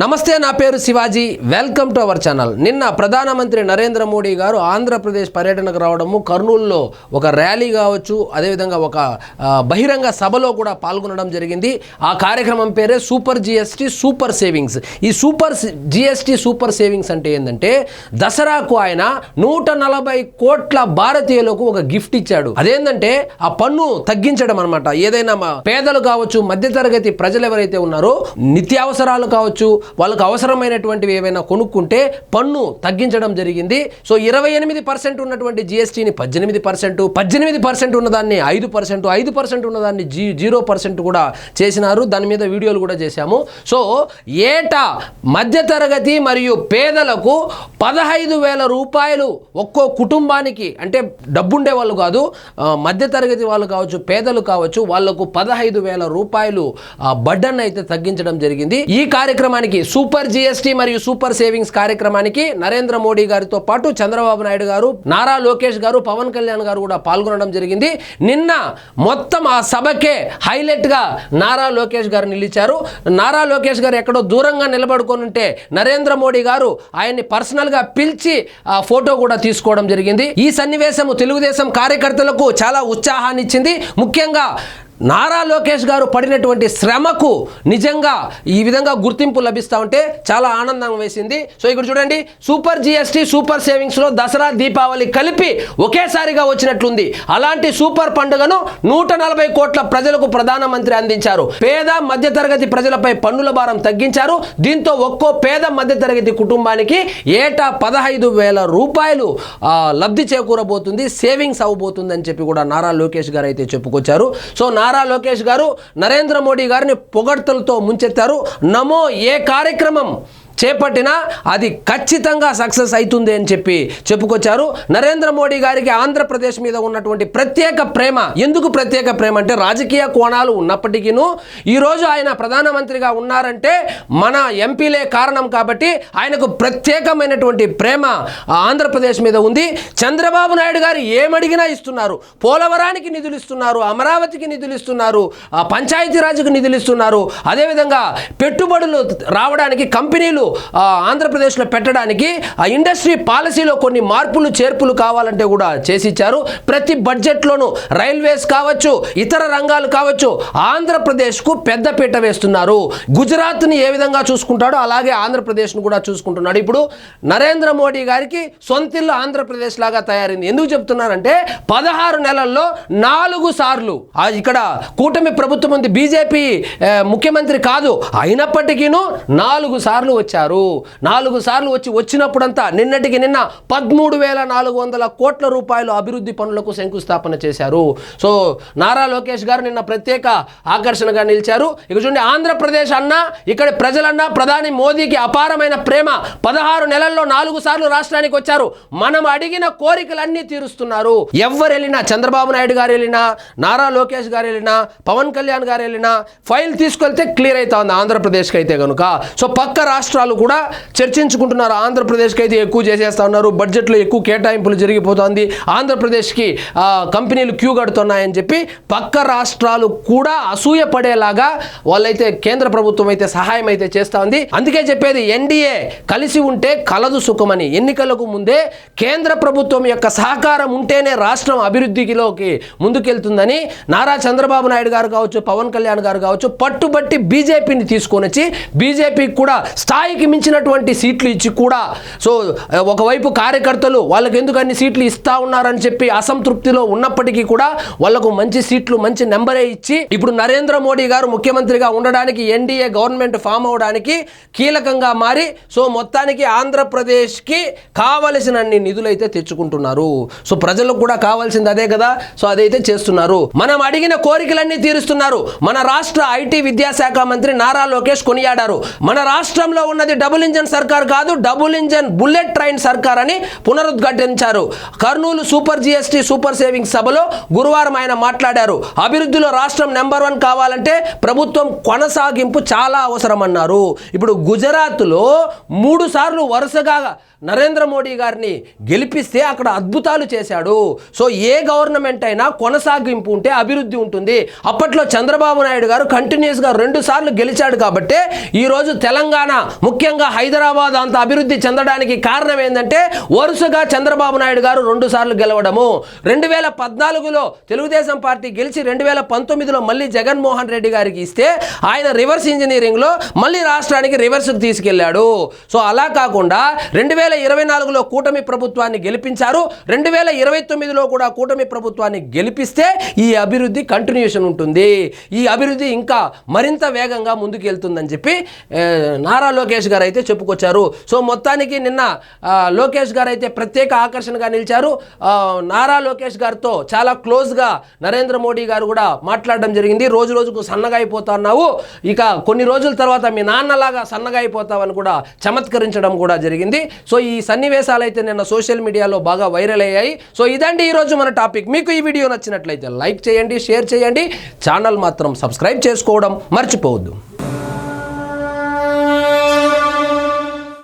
నమస్తే, నా పేరు Shivaji. Welcome to our channel. నిన్న ప్రధానమంత్రి నరేంద్ర మోడీ గారు ఆంధ్రప్రదేశ్ పర్యటనకు రావడము, కర్నూలులో ఒక ర్యాలీ కావచ్చు, అదేవిధంగా ఒక బహిరంగ సభలో కూడా పాల్గొనడం జరిగింది. ఆ కార్యక్రమం పేరే సూపర్ జిఎస్టీ సూపర్ సేవింగ్స్. ఈ సూపర్ జిఎస్టీ సూపర్ సేవింగ్స్ అంటే ఏంటంటే, దసరాకు ఆయన 140 కోట్ల భారతీయులకు ఒక గిఫ్ట్ ఇచ్చాడు. అదేంటంటే ఆ పన్ను తగ్గించడం అనమాట. ఏదైనా పేదలు కావచ్చు, మధ్యతరగతి ప్రజలు ఎవరైతే ఉన్నారో, నిత్యావసరాలు కావచ్చు, వాళ్ళకు అవసరమైనటువంటివి ఏవైనా కొనుక్కుంటే పన్ను తగ్గించడం జరిగింది. సో 28% ఉన్నటువంటి జిఎస్టీని 18%, 18% ఉన్నదాన్ని 5%, 5% ఉన్నదాన్ని 0% కూడా చేసినారు. దాని మీద వీడియోలు కూడా చేశాము. సో ఏటా మధ్యతరగతి మరియు పేదలకు 15,000 రూపాయలు ఒక్కో కుటుంబానికి, అంటే డబ్బుండే వాళ్ళు కాదు, మధ్యతరగతి వాళ్ళు కావచ్చు, పేదలు కావచ్చు, వాళ్లకు 15,000 రూపాయలు బడ్డన్ అయితే తగ్గించడం జరిగింది. ఈ కార్యక్రమానికి సూపర్ జిఎస్టీ మరియు సూపర్ సేవింగ్స్ కార్యక్రమానికి నరేంద్ర మోడీ గారితో పాటు చంద్రబాబు నాయుడు గారు, నారా లోకేష్ గారు, పవన్ కళ్యాణ్ గారు కూడా పాల్గొనడం జరిగింది. నిన్న మొత్తం ఆ సభకే హైలైట్ గా నారా లోకేష్ గారు నిలిచారు. నారా లోకేష్ గారు ఎక్కడో దూరంగా నిలబడుకొని ఉంటే నరేంద్ర మోడీ గారు ఆయన్ని పర్సనల్ గా పిలిచి ఆ ఫోటో కూడా తీసుకోవడం జరిగింది. ఈ సన్నివేశము తెలుగుదేశం కార్యకర్తలకు చాలా ఉత్సాహాన్ని ఇచ్చింది. ముఖ్యంగా నారా లోకేష్ గారు పడినటువంటి శ్రమకు నిజంగా ఈ విధంగా గుర్తింపు లభిస్తూ ఉంటే చాలా ఆనందం వేసింది. సో ఇక్కడ చూడండి, సూపర్ జిఎస్టీ సూపర్ సేవింగ్స్లో దసరా, దీపావళి కలిపి ఒకేసారిగా వచ్చినట్లుంది. అలాంటి సూపర్ పండుగను 140 కోట్ల ప్రజలకు ప్రధానమంత్రి అందించారు. పేద మధ్యతరగతి ప్రజలపై పన్నుల భారం తగ్గించారు. దీంతో ఒక్కో పేద మధ్యతరగతి కుటుంబానికి ఏటా 15,000 రూపాయలు లబ్ధి చేకూరబోతుంది, సేవింగ్స్ అవ్వబోతుంది అని చెప్పి కూడా నారా లోకేష్ గారు అయితే చెప్పుకొచ్చారు. సో నారా లోకేష్ గారు నరేంద్ర మోడీ గారిని పొగడ్తలతో ముంచెత్తారు. నమో ఏ కార్యక్రమం చేపట్టినా అది ఖచ్చితంగా సక్సెస్ అవుతుంది అని చెప్పి చెప్పుకొచ్చారు. నరేంద్ర మోడీ గారికి ఆంధ్రప్రదేశ్ మీద ఉన్నటువంటి ప్రత్యేక ప్రేమ, ఎందుకు ప్రత్యేక ప్రేమ అంటే, రాజకీయ కోణాలు ఉన్నప్పటికీను ఈరోజు ఆయన ప్రధానమంత్రిగా ఉన్నారంటే మన ఎంపీలే కారణం. కాబట్టి ఆయనకు ప్రత్యేకమైనటువంటి ప్రేమ ఆంధ్రప్రదేశ్ మీద ఉంది. చంద్రబాబు నాయుడు గారు ఏమడిగినా ఇస్తున్నారు. పోలవరానికి నిధులు ఇస్తున్నారు, అమరావతికి నిధులు ఇస్తున్నారు, పంచాయతీరాజ్కి నిధులు ఇస్తున్నారు. అదేవిధంగా పెట్టుబడులు రావడానికి, కంపెనీలు ఆంధ్రప్రదేశ్లో పెట్టడానికి, ఆ ఇండస్ట్రీ పాలసీలో కొన్ని మార్పులు చేర్పులు కావాలంటే కూడా చేసి ఇచ్చారు. ప్రతి బడ్జెట్లోనూ రైల్వేస్ కావచ్చు, ఇతర రంగాలు కావచ్చు, ఆంధ్రప్రదేశ్కు పెద్దపీట వేస్తున్నారు. గుజరాత్ని ఏ విధంగా చూసుకుంటాడో అలాగే ఆంధ్రప్రదేశ్ను కూడా చూసుకుంటున్నాడు. ఇప్పుడు నరేంద్ర మోడీ గారికి సొంతిల్లు ఆంధ్రప్రదేశ్ లాగా తయారైంది. ఎందుకు చెప్తున్నారంటే 16 నెలల్లో 4 సార్లు ఇక్కడ కూటమి ప్రభుత్వం ఉంది, బీజేపీ ముఖ్యమంత్రి కాదు, అయినప్పటికీను 4 సార్లు వచ్చారు. 4 సార్లు వచ్చినప్పుడంతా నిన్నటికి నిన్న 13,400 కోట్ల రూపాయలు అభివృద్ధి పనులకు శంకుస్థాపన చేశారు. సో నారా లోకేష్ గారు నిన్న ప్రత్యేక ఆకర్షణగా నిలిచారు. ఇక చూడండి, ఆంధ్రప్రదేశ్ అన్నా, ఇక్కడ ప్రజలన్నా ప్రధాని మోదీకి అపారమైన ప్రేమ. 16 నెలల్లో 4 సార్లు రాష్ట్రానికి వచ్చారు. మనం అడిగిన కోరికలన్నీ తీరుస్తున్నారు. ఎవరు వెళ్ళినా, చంద్రబాబు నాయుడు గారు వెళ్ళినా, నారా లోకేష్ గారు వెళ్ళినా, పవన్ కళ్యాణ్ గారు వెళ్ళినా, ఫైల్ తీసుకెళ్తే క్లియర్ అవుతా ఉంది ఆంధ్రప్రదేశ్కి అయితే కనుక. సో పక్క రాష్ట్రాలు కూడా చర్చించుకుంటున్నారు. ఆంధ్రప్రదేశ్కి అయితే ఎక్కువ చేసేస్తా ఉన్నారు, బడ్జెట్లో ఎక్కువ కేటాయింపులు జరిగిపోతుంది, ఆంధ్రప్రదేశ్కి కంపెనీలు క్యూ కడుతున్నాయని చెప్పి పక్క రాష్ట్రాలు కూడా అసూయ పడేలాగా వాళ్ళైతే కేంద్ర ప్రభుత్వం అయితే సహాయం అయితే చేస్తూ ఉంది. అందుకే చెప్పేది, ఎన్డీఏ కలిసి ఉంటే కలదు సుఖమని. ఎన్నికలకు ముందే కేంద్ర ప్రభుత్వం యొక్క సహకారం ఉంటేనే రాష్ట్రం అభివృద్ధిలోకి ముందుకెళ్తుందని నారా చంద్రబాబు నాయుడు గారు కావచ్చు, పవన్ కళ్యాణ్ గారు కావచ్చు, పట్టుబట్టి బీజేపీని తీసుకొని వచ్చి బీజేపీకి కూడా స్థాయికి మించినటువంటి సీట్లు ఇచ్చి కూడా, సో ఒకవైపు కార్యకర్తలు వాళ్ళకి ఎందుకు అన్ని సీట్లు ఇస్తా ఉన్నారని చెప్పి అసంతృప్తిలో ఉన్నప్పటికీ కూడా వాళ్ళకు మంచి సీట్లు, మంచి నెంబరే ఇచ్చి ఇప్పుడు నరేంద్ర మోడీ గారు ముఖ్యమంత్రిగా ఉండడానికి, ఎన్డీఏ గవర్నమెంట్ ఫామ్ అవడానికి కీలకంగా మారి, సో మొత్తానికి ఆంధ్రప్రదేశ్కి కావలసినన్ని నిధులు అయితే తెచ్చుకుంటున్నారు. సో ప్రజలకు కూడా కావాల్సింది అదే కదా, సో అదైతే చేస్తున్నారు. మనం అడిగిన కోరికలన్నీ తీరుస్తున్నారు. మన రాష్ట్ర ఐటీ విద్యాశాఖ మంత్రి నారా లోకేష్ కొనియాడారు. మన రాష్ట్రంలో ఉన్నది డబుల్ ఇంజన్ సర్కార్ కాదు, డబుల్ ఇంజన్ బుల్లెట్ ట్రైన్ సర్కార్ అని పునరుద్ఘాటించారు. Kurnool super GST super savings సభలో గురువారం ఆయన మాట్లాడారు. అభివృద్ధిలో రాష్ట్రం నెంబర్ 1 కావాలంటే ప్రభుత్వం కొనసాగింపు చాలా అవసరమన్నారు. ఇప్పుడు గుజరాత్లో 3 సార్లు వరుసగా నరేంద్ర మోడీ గారిని గెలిపిస్తే అక్కడ అద్భుతాలు చేశాడు. సో ఏ గవర్నమెంట్ అయినా కొనసాగింపు ఉంటే అభివృద్ధి ఉంటుంది. అప్పట్లో చంద్రబాబు నాయుడు గారు కంటిన్యూస్గా 2 సార్లు గెలిచాడు కాబట్టి ఈరోజు తెలంగాణ ముఖ్యంగా హైదరాబాద్ అంత అభివృద్ధి చెందడానికి కారణం ఏంటంటే వరుసగా చంద్రబాబు నాయుడు గారు 2 సార్లు గెలవడము. 2014లో తెలుగుదేశం పార్టీ గెలిచి 2019లో మళ్ళీ జగన్మోహన్ రెడ్డి గారికి ఇస్తే ఆయన రివర్స్ ఇంజనీరింగ్లో మళ్ళీ రాష్ట్రానికి రివర్స్కి తీసుకెళ్లాడు. సో అలా కాకుండా 2024లో కూటమి ప్రభుత్వాన్ని గెలిపించారు. 2029లో కూడా కూటమి ప్రభుత్వాన్ని గెలిపిస్తే ఈ అభివృద్ధి కంటిన్యూషన్ ఉంటుంది, ఈ అభివృద్ధి ఇంకా మరింత వేగంగా ముందుకు వెళ్తుందని చెప్పి నారా లోకేష్ గారు అయితే చెప్పుకొచ్చారు. సో మొత్తానికి నిన్న లోకేష్ గారు అయితే ప్రత్యేక ఆకర్షణగా నిలిచారు. నారా లోకేష్ గారితో చాలా క్లోజ్గా నరేంద్ర మోడీ గారు కూడా మాట్లాడడం జరిగింది. రోజు రోజుకు సన్నగా అయిపోతున్నావు, ఇక కొన్ని రోజుల తర్వాత మీ నాన్నలాగా సన్నగా అయిపోతావని కూడా చమత్కరించడం కూడా జరిగింది. సో ఈ సన్నివేశాలు అయితే నిన్న సోషల్ మీడియాలో బాగా వైరల్ అయ్యాయి. సో ఇదండి ఈరోజు మన టాపిక్. మీకు ఈ వీడియో నచ్చినట్లయితే లైక్ చేయండి, షేర్ చేయండి, ఛానల్ మాత్రం సబ్స్క్రైబ్ చేసుకోవడం మర్చిపోవద్దు.